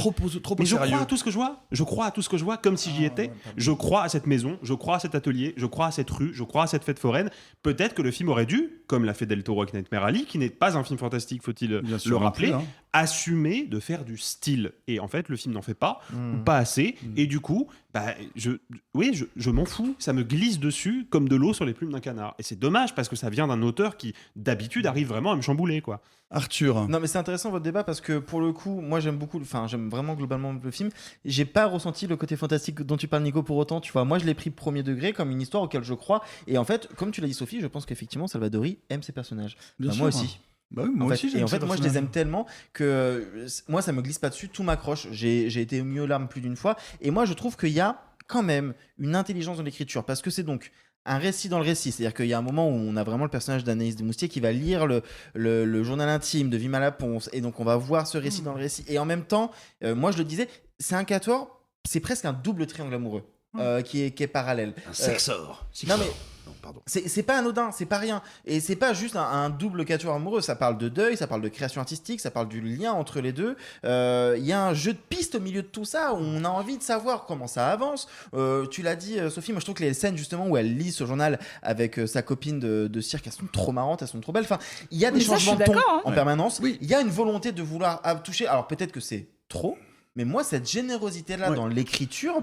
S8: Mais je crois à tout ce que je vois. Je crois à tout ce que je vois comme si j'y étais. Je crois à cette maison, je crois à cet atelier, je crois à cette rue, je crois à cette fête foraine. Peut-être que le film aurait dû, comme l'a fait Del Toro avec Nightmare Alley, qui n'est pas un film fantastique, faut-il le rappeler, assumer de faire du style. Et en fait, le film n'en fait pas, ou pas assez. Et du coup, je m'en fous. Ça me glisse dessus comme de l'eau sur les plumes d'un canard. Et c'est dommage parce que ça vient d'un auteur qui, d'habitude, arrive vraiment à me chambouler, quoi.
S6: Arthur.
S9: Non, mais c'est intéressant votre débat parce que pour le coup, moi j'aime vraiment globalement le film. J'ai pas ressenti le côté fantastique dont tu parles, Nico, pour autant. Tu vois, moi je l'ai pris premier degré comme une histoire auquel je crois. Et en fait, comme tu l'as dit, Sophie, je pense qu'effectivement Salvadori aime ses personnages. Moi aussi.
S6: Bah oui, moi aussi,
S9: et en fait, moi je les aime tellement que moi ça me glisse pas dessus, tout m'accroche. J'ai été mis aux larmes plus d'une fois. Et moi je trouve qu'il y a quand même une intelligence dans l'écriture parce que c'est donc un récit dans le récit, c'est-à-dire qu'il y a un moment où on a vraiment le personnage d'Anaïs de Moustier qui va lire le journal intime de Vima Laponce et donc on va voir ce récit dans le récit et en même temps, moi je le disais, c'est un quatuor, c'est presque un double triangle amoureux qui est parallèle.
S2: Un sexor.
S9: Non mais c'est pas anodin, c'est pas rien. Et c'est pas juste un double quatuor amoureux. Ça parle de deuil, ça parle de création artistique, ça parle du lien entre les deux. Il y a un jeu de pistes au milieu de tout ça où on a envie de savoir comment ça avance. Tu l'as dit, Sophie, moi je trouve que les scènes justement où elle lit ce journal avec sa copine de cirque, elles sont trop marrantes, elles sont trop belles. Enfin, il y a des changements de ton en permanence. Il y a une volonté de vouloir toucher. Alors peut-être que c'est trop, mais moi cette générosité-là dans l'écriture,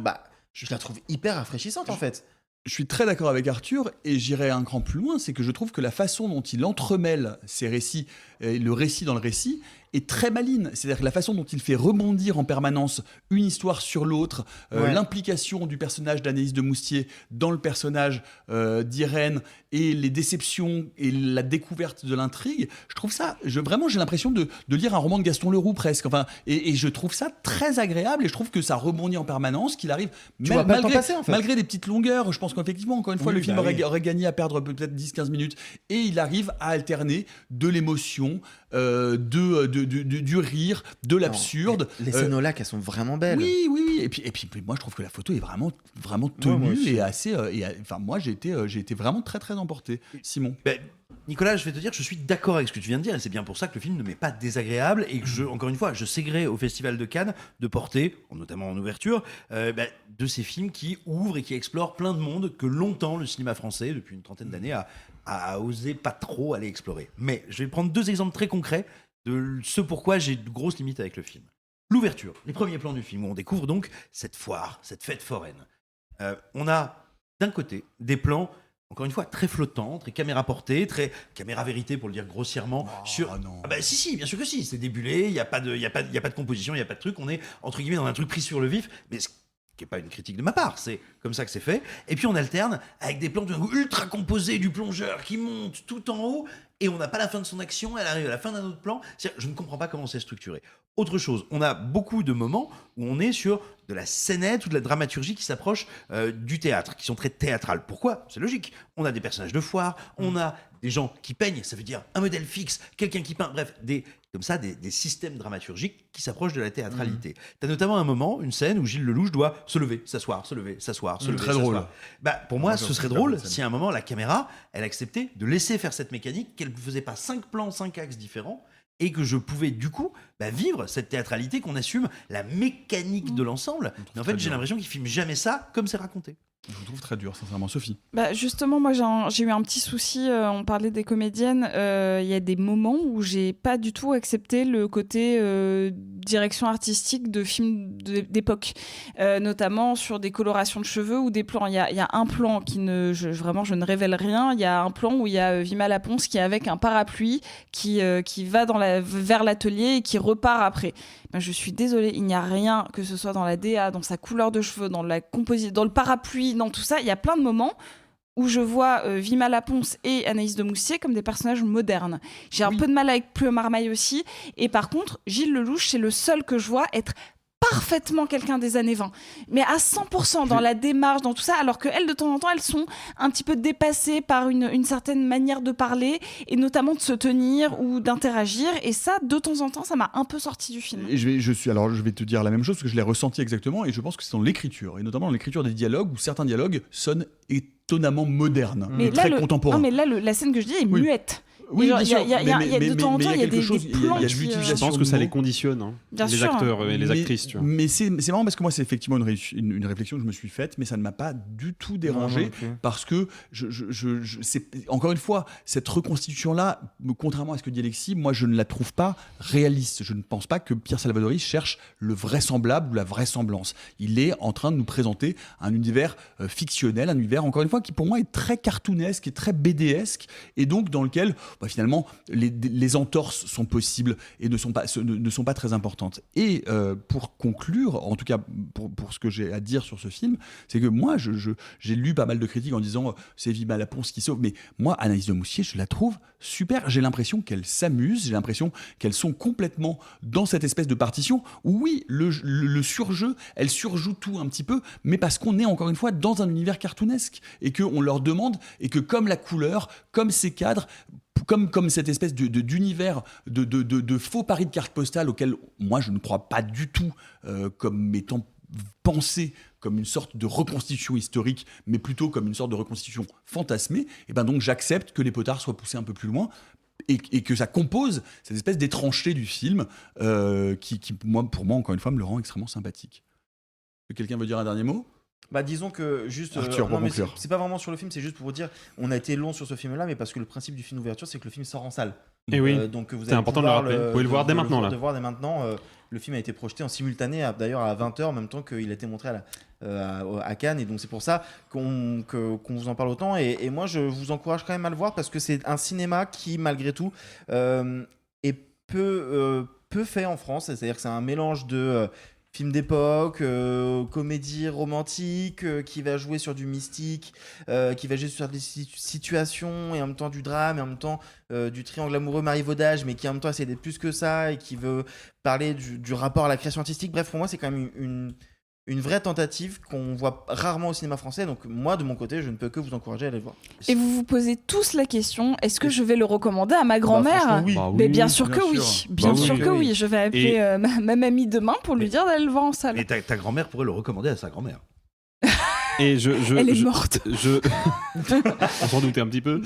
S9: je la trouve hyper rafraîchissante en fait.
S6: Je suis très d'accord avec Arthur et j'irai un cran plus loin, c'est que je trouve que la façon dont il entremêle ces récits, le récit dans le récit, est très maligne. C'est-à-dire que la façon dont il fait rebondir en permanence une histoire sur l'autre, l'implication du personnage d'Anaïs de Moustier dans le personnage d'Irène et les déceptions et la découverte de l'intrigue, je trouve ça, vraiment j'ai l'impression de lire un roman de Gaston Leroux presque. Enfin, et je trouve ça très agréable et je trouve que ça rebondit en permanence, qu'il arrive malgré des petites longueurs. Je pense qu'effectivement, encore une fois, le film aurait gagné à perdre peut-être 10-15 minutes et il arrive à alterner de l'émotion, du rire, de l'absurde.
S9: Les scènes au lac, elles sont vraiment belles.
S6: Oui. Et puis moi, je trouve que la photo est vraiment tenue et assez. Enfin, moi, j'ai été vraiment très très emporté. Simon.
S2: Nicolas, je vais te dire, je suis d'accord avec ce que tu viens de dire, et c'est bien pour ça que le film ne m'est pas désagréable, et que encore une fois, je sais gré au Festival de Cannes de porter, notamment en ouverture, de ces films qui ouvrent et qui explorent plein de mondes que longtemps le cinéma français, depuis une trentaine d'années, a osé pas trop aller explorer. Mais je vais prendre 2 exemples très concrets de ce pourquoi j'ai de grosses limites avec le film. L'ouverture, les premiers plans du film, où on découvre donc cette foire, cette fête foraine. On a d'un côté des plans, encore une fois, très flottants, très caméra portée, très caméra vérité pour le dire grossièrement. Si, bien sûr que si, c'est débulé, il n'y a pas de composition, il n'y a pas de truc, on est entre guillemets dans un truc pris sur le vif, mais ce qui n'est pas une critique de ma part, c'est comme ça que c'est fait. Et puis on alterne avec des plans ultra composés du plongeur qui monte tout en haut, et on n'a pas la fin de son action, elle arrive à la fin d'un autre plan. Je ne comprends pas comment c'est structuré. Autre chose, on a beaucoup de moments où on est sur de la scénette ou de la dramaturgie qui s'approche du théâtre, qui sont très théâtrales. Pourquoi ? C'est logique. On a des personnages de foire, on a des gens qui peignent, ça veut dire un modèle fixe, quelqu'un qui peint, bref, des systèmes dramaturgiques qui s'approchent de la théâtralité. T'as notamment un moment, une scène où Gilles Lelouch doit se lever, s'asseoir.
S6: Très drôle.
S2: Pour moi, ce serait drôle si à un moment, la caméra, elle acceptait de laisser faire cette mécanique, qu'elle ne faisait pas 5 plans, 5 axes différents, et que je pouvais du coup vivre cette théâtralité, qu'on assume la mécanique de l'ensemble. Mais en fait, j'ai l'impression qu'il filme jamais ça comme c'est raconté.
S6: Je vous trouve très dur, sincèrement. Sophie.
S7: Justement, moi j'ai eu un petit souci, on parlait des comédiennes, il y a des moments où j'ai pas du tout accepté le côté direction artistique de films d'époque, notamment sur des colorations de cheveux ou des plans. Il y a un plan je ne révèle rien, il y a un plan où il y a Vima Laponce qui est avec un parapluie qui va vers l'atelier et qui repart après. Je suis désolée, il n'y a rien, que ce soit dans la DA, dans sa couleur de cheveux, dans la composition, dans le parapluie, dans tout ça. Il y a plein de moments où je vois Vima Laponce et Anaïs de Moustier comme des personnages modernes. J'ai un peu de mal avec Pleu Marmaille aussi. Et par contre, Gilles Lelouch, c'est le seul que je vois être parfaitement quelqu'un des années 20, mais à 100% dans la démarche, dans tout ça, alors qu'elles, de temps en temps, elles sont un petit peu dépassées par une certaine manière de parler, et notamment de se tenir ou d'interagir, et ça, de temps en temps, ça m'a un peu sorti du film.
S6: Et je vais te dire la même chose, parce que je l'ai ressenti exactement, et je pense que c'est dans l'écriture, et notamment dans l'écriture des dialogues, où certains dialogues sonnent étonnamment modernes, et très contemporains.
S7: Non, mais là, la scène que je dis est muette.
S6: Oui, bien sûr.
S7: De temps en temps, il y a des plans
S8: je pense que ça les conditionne, les acteurs et les actrices. Tu vois.
S6: Mais c'est marrant parce que moi, c'est effectivement une réflexion que je me suis faite, mais ça ne m'a pas du tout dérangé parce que, encore une fois, cette reconstitution-là, contrairement à ce que dit Alexis, moi, je ne la trouve pas réaliste. Je ne pense pas que Pierre Salvadori cherche le vraisemblable ou la vraisemblance. Il est en train de nous présenter un univers fictionnel, un univers, encore une fois, qui pour moi est très cartoonesque et très BDesque, et donc dans lequel finalement, les entorses sont possibles et ne sont pas très importantes. Et pour conclure, en tout cas pour ce que j'ai à dire sur ce film, c'est que moi, j'ai lu pas mal de critiques en disant c'est Vima Laponce qui sauve, mais moi, Anaïs de Moustier, je la trouve super. J'ai l'impression qu'elle s'amuse, j'ai l'impression qu'elles sont complètement dans cette espèce de partition où oui, le surjeu, elle surjoue tout un petit peu, mais parce qu'on est encore une fois dans un univers cartoonesque et qu'on leur demande, et que comme la couleur, comme ces cadres, comme cette espèce d'univers de faux paris de carte postale auquel moi je ne crois pas du tout comme étant pensé comme une sorte de reconstitution historique, mais plutôt comme une sorte de reconstitution fantasmée, et ben donc j'accepte que les potards soient poussés un peu plus loin et que ça compose cette espèce d'étrangeté du film qui pour moi encore une fois me le rend extrêmement sympathique. Quelqu'un veut dire un dernier mot ?
S9: Disons que juste
S6: Arthur, pour conclure.
S9: C'est pas vraiment sur le film, c'est juste pour vous dire, on a été long sur ce film-là, mais parce que le principe du film d'ouverture, c'est que le film sort en salle.
S8: Et oui,
S9: donc vous
S8: c'est important de le rappeler. Vous pouvez le voir dès maintenant.
S9: Le voir dès maintenant. Le film a été projeté en simultané, d'ailleurs à 20h, en même temps qu'il a été montré à Cannes, et donc c'est pour ça qu'on vous en parle autant, et moi je vous encourage quand même à le voir, parce que c'est un cinéma qui malgré tout est peu fait en France, c'est-à-dire que c'est un mélange de film d'époque, comédie romantique, qui va jouer sur du mystique, qui va jouer sur des situations, et en même temps du drame, et en même temps du triangle amoureux marivaudage, mais qui en même temps essaie d'être plus que ça, et qui veut parler du rapport à la création artistique. Bref, pour moi, c'est quand même une vraie tentative qu'on voit rarement au cinéma français. Donc moi, de mon côté, je ne peux que vous encourager à aller le voir.
S7: Et vous vous posez tous la question, est-ce que je vais le recommander à ma grand-mère ?
S9: franchement, oui.
S8: Bah oui,
S7: Mais bien sûr
S6: bien
S7: que
S6: sûr.
S7: oui. Bien
S8: Bah
S7: sûr
S8: oui.
S7: que oui. Je vais appeler ma mamie demain pour lui
S2: Mais-
S7: dire d'aller le voir en salle.
S2: Et ta grand-mère pourrait le recommander à sa grand-mère.
S8: Et
S7: Elle est morte.
S8: On s'en doutait un petit peu.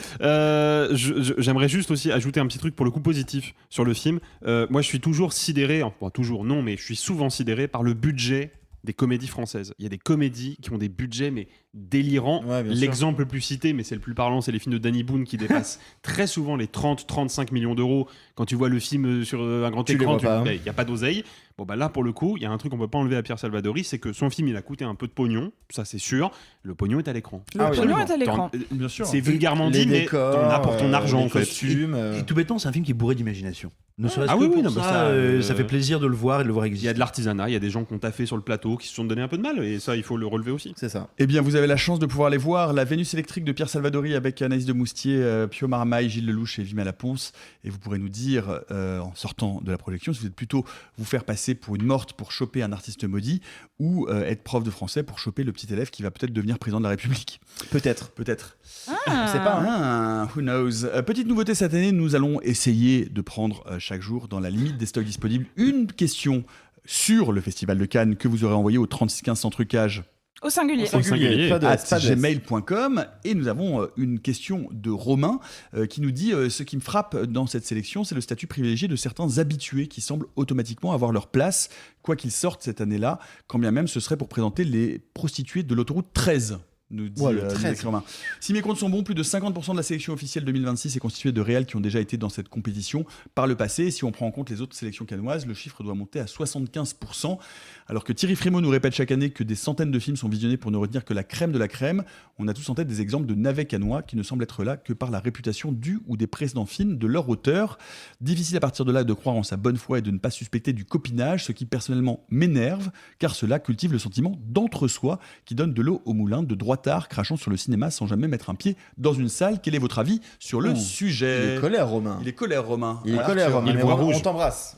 S8: J'aimerais juste aussi ajouter un petit truc pour le coup positif sur le film. Moi, je suis toujours sidéré, enfin toujours non, mais je suis souvent sidéré par le budget des comédies françaises. Il y a des comédies qui ont des budgets mais délirants.
S9: Ouais, bien sûr.
S8: L'exemple le plus cité, mais c'est le plus parlant, c'est les films de Danny Boone qui dépassent très souvent les 30-35 millions d'euros. Quand tu vois le film sur un grand
S9: Tu les
S8: écran,
S9: vois pas, hein.
S8: il n'y a pas d'oseille. Bon, bah là, pour le coup, il y a un truc qu'on peut pas enlever à Pierre Salvadori, c'est que son film, il a coûté un peu de pognon, ça c'est sûr. Le pognon est à l'écran.
S7: Le pognon est à l'écran.
S6: Bien sûr.
S8: C'est vulgairement
S9: Les
S8: dit, mais
S9: décors,
S8: on a pour ton argent,
S9: les
S8: en fait.
S9: costumes,
S2: Et tout bêtement, c'est un film qui est bourré d'imagination. Ne serait-ce
S8: Ah
S2: que
S8: oui,
S2: pour
S8: oui, non, mais
S2: ça,
S8: ça,
S2: ça fait plaisir de le voir et de le voir
S8: Il y
S2: exister.
S8: a de l'artisanat, il y a des gens qui ont taffé sur le plateau, qui se sont donné un peu de mal, et ça, il faut le relever aussi.
S9: c'est ça.
S6: Eh bien, vous avez la chance de pouvoir aller voir La Vénus électrique de Pierre Salvadori avec Anaïs de Moustier, Pio Marmaille, Gilles Lelouch et Vima Laponce. Et vous pourrez nous dire, en sortant de la projection, si vous êtes plutôt vous faire passer pour une morte pour choper un artiste maudit, ou être prof de français pour choper le petit élève qui va peut-être devenir président de la République.
S9: Peut-être.
S6: Peut-être.
S7: Ah.
S9: C'est pas, hein.
S6: Who knows. Petite nouveauté cette année, nous allons essayer de prendre chaque jour, dans la limite des stocks disponibles, une question sur le Festival de Cannes que vous aurez envoyé au 3615 sans trucage
S7: Au singulier.
S8: Au singulier.
S9: Pas de
S6: at
S9: S, pas de S.
S6: gmail.com, et nous avons une question de Romain qui nous dit ce qui me frappe dans cette sélection, c'est le statut privilégié de certains habitués qui semblent automatiquement avoir leur place, quoi qu'ils sortent cette année-là, quand bien même ce serait pour présenter les prostituées de l'autoroute 13. Nous dit,
S9: Ouais, le
S6: nous
S9: 13.
S6: écrit Romain. Si mes comptes sont bons, plus de 50% de la sélection officielle 2026 est constituée de réals qui ont déjà été dans cette compétition par le passé. Et si on prend en compte les autres sélections cannoises, le chiffre doit monter à 75%. Alors que Thierry Frémaux nous répète chaque année que des centaines de films sont visionnés pour ne retenir que la crème de la crème, on a tous en tête des exemples de navets cannois qui ne semblent être là que par la réputation du ou des précédents films de leur auteur. Difficile à partir de là de croire en sa bonne foi et de ne pas suspecter du copinage, ce qui personnellement m'énerve, car cela cultive le sentiment d'entre-soi qui donne de l'eau au moulin de droitards crachant sur le cinéma sans jamais mettre un pied dans une salle. Quel est votre avis sur le
S9: Il
S6: sujet?
S9: est colère, Romain.
S6: Il est colère, Romain.
S9: Il est
S6: Alors,
S9: colère,
S6: Arthur,
S9: Romain.
S8: il
S9: Mais
S8: voit
S9: Romain,
S8: rouge.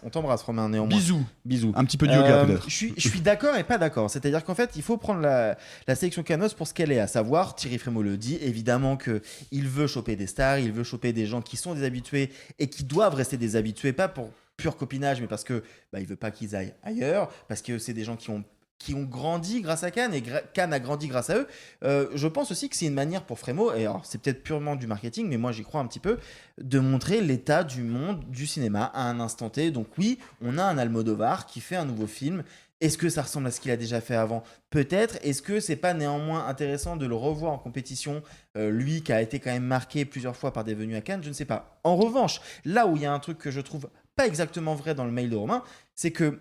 S9: on t'embrasse, Romain, néanmoins.
S6: Bisous.
S9: Bisous.
S6: Un petit peu de yoga, peut-être.
S9: Je suis d'accord et pas d'accord. C'est-à-dire qu'en fait, il faut prendre la sélection cannoise pour ce qu'elle est, à savoir, Thierry Frémaux le dit, évidemment qu'il veut choper des stars, il veut choper des gens qui sont des habitués et qui doivent rester des habitués, pas pour pur copinage, mais parce que il veut pas qu'ils aillent ailleurs, parce que c'est des gens qui ont grandi grâce à Cannes, et Cannes a grandi grâce à eux. Je pense aussi que c'est une manière pour Frémaux, et alors c'est peut-être purement du marketing, mais moi j'y crois un petit peu, de montrer l'état du monde du cinéma à un instant T. Donc oui, on a un Almodovar qui fait un nouveau film. Est-ce que ça ressemble à ce qu'il a déjà fait avant? Peut-être. Est-ce que c'est pas néanmoins intéressant de le revoir en compétition, lui qui a été quand même marqué plusieurs fois par des venues à Cannes? Je ne sais pas. En revanche, là où il y a un truc que je trouve pas exactement vrai dans le mail de Romain, c'est que,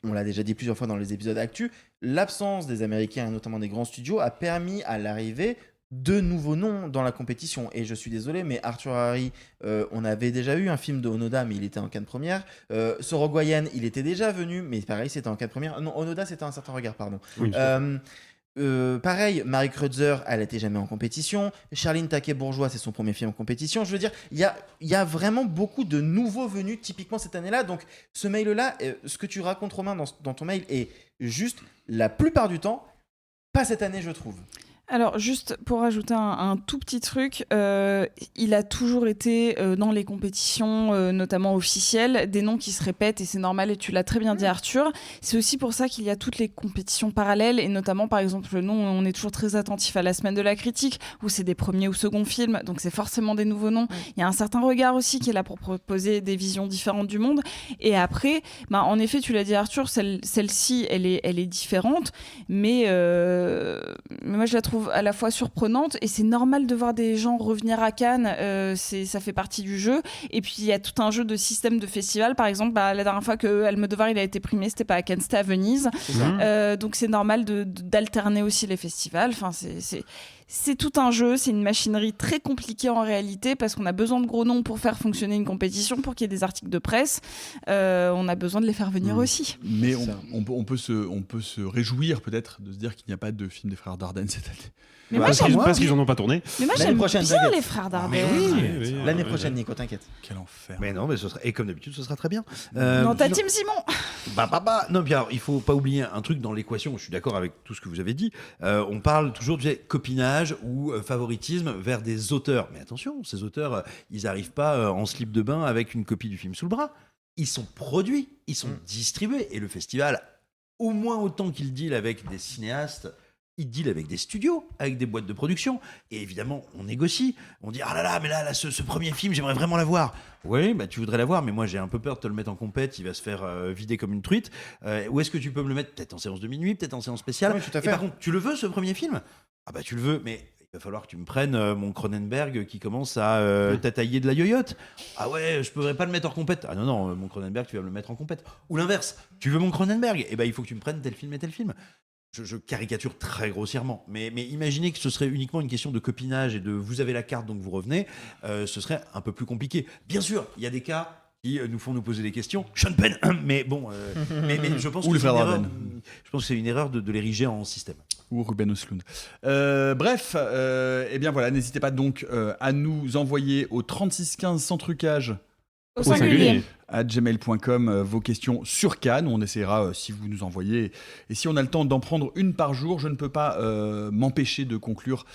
S9: on l'a déjà dit plusieurs fois dans les épisodes actus, l'absence des Américains et notamment des grands studios a permis à l'arrivée de nouveaux noms dans la compétition. Et je suis désolé, mais Arthur Harry, on avait déjà eu un film de Onoda, mais il était en Cannes première. Sorogoyen, il était déjà venu, mais pareil, c'était en Cannes première. Non, Onoda, c'était Un certain regard, pardon.
S8: Oui,
S9: Pareil, Marie Kreutzer, elle n'était jamais en compétition. Charline Taquet-Bourgeois, c'est son premier film en compétition. Je veux dire, il y a vraiment beaucoup de nouveaux venus, typiquement cette année-là. Donc, ce mail-là, ce que tu racontes, Romain, dans ton mail, est juste, la plupart du temps, pas cette année, je trouve.
S7: Alors, juste pour rajouter un tout petit truc, il a toujours été dans les compétitions, notamment officielles, des noms qui se répètent, et c'est normal, et tu l'as très bien dit, Arthur. C'est aussi pour ça qu'il y a toutes les compétitions parallèles, et notamment, par exemple, nous, on est toujours très attentif à la semaine de la critique, où c'est des premiers ou seconds films, donc c'est forcément des nouveaux noms. Il y a un certain regard aussi qui est là pour proposer des visions différentes du monde. Et après, en effet, tu l'as dit, Arthur, celle-ci, elle est différente, mais moi, je la trouve trouve à la fois surprenante, et c'est normal de voir des gens revenir à Cannes, ça fait partie du jeu. Et puis il y a tout un jeu de système de festival. Par exemple, la dernière fois que Almodovar il a été primé, c'était pas à Cannes, c'était à Venise. Donc c'est normal d'alterner aussi les festivals. Enfin, c'est tout un jeu, c'est une machinerie très compliquée en réalité, parce qu'on a besoin de gros noms pour faire fonctionner une compétition, pour qu'il y ait des articles de presse. On a besoin de les faire venir aussi.
S6: Mais on peut se réjouir peut-être de se dire qu'il n'y a pas de film des frères Dardenne cette année.
S7: Mais
S8: parce qu'ils en ont pas tourné.
S7: Mais moi j'aime bien les frères Dardenne.
S9: Oui. L'année prochaine, Nico, t'inquiète.
S6: Quel enfer.
S2: Mais non, mais et comme d'habitude, ce sera très bien.
S7: Non, t'as Tim Simon.
S2: Non, bien, il faut pas oublier un truc dans l'équation. Je suis d'accord avec tout ce que vous avez dit. On parle toujours de copinage ou favoritisme vers des auteurs. Mais attention, ces auteurs, ils n'arrivent pas en slip de bain avec une copie du film sous le bras. Ils sont produits, ils sont distribués. Et le festival, au moins autant qu'il deal avec des cinéastes, il deal avec des studios, avec des boîtes de production. Et évidemment, on négocie. On dit, ah là là, mais là ce premier film, j'aimerais vraiment l'avoir. Oui, tu voudrais l'avoir, mais moi j'ai un peu peur de te le mettre en compète. Il va se faire vider comme une truite. Où est-ce que tu peux me le mettre? Peut-être en séance de minuit, peut-être en séance spéciale.
S9: Oui, tout à fait.
S2: Et par contre, tu le veux, ce premier film? Ah tu le veux, mais il va falloir que tu me prennes mon Cronenberg qui commence à tatailler de la yoyote. Ah ouais, je pourrais pas le mettre en compète. Ah non, mon Cronenberg, tu vas me le mettre en compète. Ou l'inverse, tu veux mon Cronenberg? Eh il faut que tu me prennes tel film et tel film. Je caricature très grossièrement, mais imaginez que ce serait uniquement une question de copinage et de vous avez la carte donc vous revenez, ce serait un peu plus compliqué. Bien sûr, il y a des cas qui nous font nous poser des questions. Sean Penn, mais bon, mais je pense que c'est une erreur de l'ériger en système.
S6: Ou Ruben Östlund. Bref, eh bien voilà, n'hésitez pas donc à nous envoyer au 3615 sans trucage.
S7: Au singulier.
S6: À gmail.com vos questions sur Cannes. On essaiera si vous nous envoyez. Et si on a le temps d'en prendre une par jour, je ne peux pas m'empêcher de conclure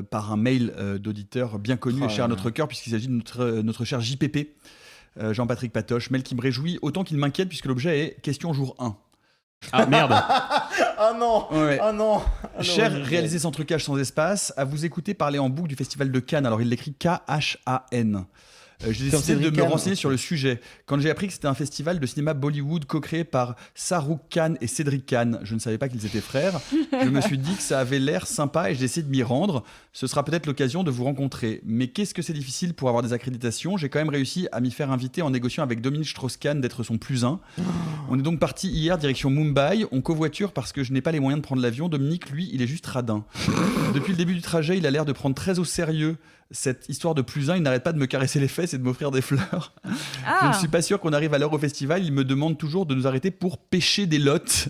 S6: par un mail d'auditeur bien connu et cher à notre cœur, puisqu'il s'agit de notre cher JPP, Jean-Patrick Patoche. Mail qui me réjouit autant qu'il m'inquiète, puisque l'objet est question jour 1.
S8: Ah merde.
S9: Oh non.
S6: Ouais.
S9: Oh non.
S6: Cher réalisé sans trucage, sans espace, à vous écouter parler en boucle du festival de Cannes. Alors il l'écrit K-H-A-N. J'ai décidé de me renseigner sur le sujet. Quand j'ai appris que c'était un festival de cinéma Bollywood co-créé par Shahrukh Khan et Cédric Khan, je ne savais pas qu'ils étaient frères. Je me suis dit que ça avait l'air sympa et j'ai essayé de m'y rendre. Ce sera peut-être l'occasion de vous rencontrer. Mais qu'est-ce que c'est difficile pour avoir des accréditations? J'ai quand même réussi à m'y faire inviter en négociant avec Dominique Strauss-Kahn d'être son +1. On est donc parti hier direction Mumbai. On covoiture parce que je n'ai pas les moyens de prendre l'avion. Dominique, lui, il est juste radin. Depuis le début du trajet, il a l'air de prendre très au sérieux cette histoire de +1. Il n'arrête pas de me caresser les fesses et de m'offrir des fleurs. Je ne suis pas sûr qu'on arrive à l'heure au festival. Il me demande toujours de nous arrêter pour pêcher des lottes.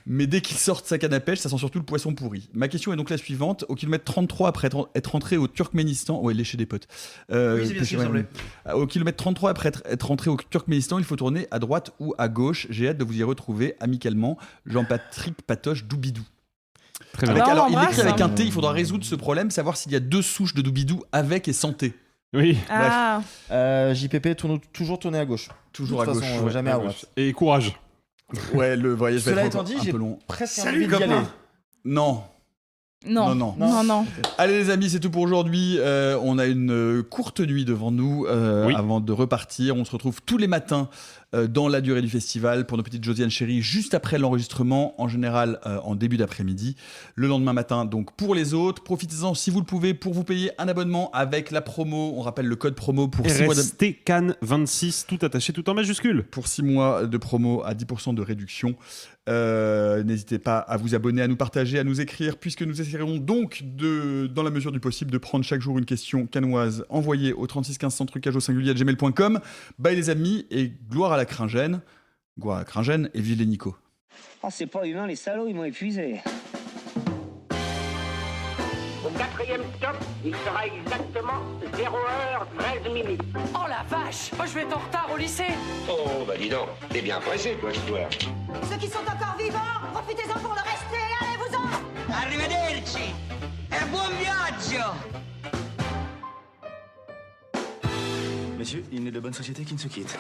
S6: Mais dès qu'il sort de sa canne à pêche, ça sent surtout le poisson pourri. Ma question est donc la suivante. Au kilomètre 33, après être rentré au Turkménistan... Ouais, lécher des potes.
S2: Oui, c'est bien ce qui me semblait.
S6: Au kilomètre 33, après être rentré au Turkménistan, il faut tourner à droite ou à gauche. J'ai hâte de vous y retrouver amicalement. Jean-Patrick Patoche Doubidou.
S8: Très bien.
S6: Alors, il écrit avec un T, il faudra résoudre ce problème, savoir s'il y a 2 souches de Doubidou avec et sans T.
S8: Oui.
S9: JPP, toujours tourner à gauche.
S6: Toujours à
S9: De toute
S6: gauche.
S9: façon, jamais à droite.
S8: Et courage.
S6: Ouais, le voyage va
S9: Cela
S6: être
S9: étant dit,
S6: un
S9: j'ai
S6: peu long.
S9: presque
S2: Salut,
S9: envie d'y aller.
S6: Non.
S7: Non.
S6: Allez les amis, c'est tout pour aujourd'hui. On a une courte nuit devant nous avant de repartir. On se retrouve tous les matins dans la durée du festival pour nos petites Josiane chéries, juste après l'enregistrement, en général en début d'après-midi. Le lendemain matin, donc pour les autres, profitez-en si vous le pouvez pour vous payer un abonnement avec la promo. On rappelle le code promo pour 6 mois
S8: RST Cannes 26, tout attaché, tout en majuscule.
S6: Pour 6 mois de promo à 10% de réduction. N'hésitez pas à vous abonner, à nous partager, à nous écrire, puisque nous essaierons donc dans la mesure du possible, de prendre chaque jour une question cannoise envoyée au 3615 sans trucage au singulier @gmail.com. Bye les amis et gloire à la Cringène. Gloire à la Cringène et vive les Nico.
S5: Oh, c'est pas humain, les salauds, ils m'ont épuisé.
S4: Au 4e stop, il sera exactement 0h13.
S5: Oh la vache! Moi je vais être en retard au lycée!
S10: Oh, bah dis donc, t'es bien pressé, toi, histoire.
S11: Ceux qui sont encore vivants, profitez-en pour le rester, allez-vous-en!
S5: Arrivederci! E buon viaggio!
S12: Messieurs, il n'est de bonne société qui ne se quitte.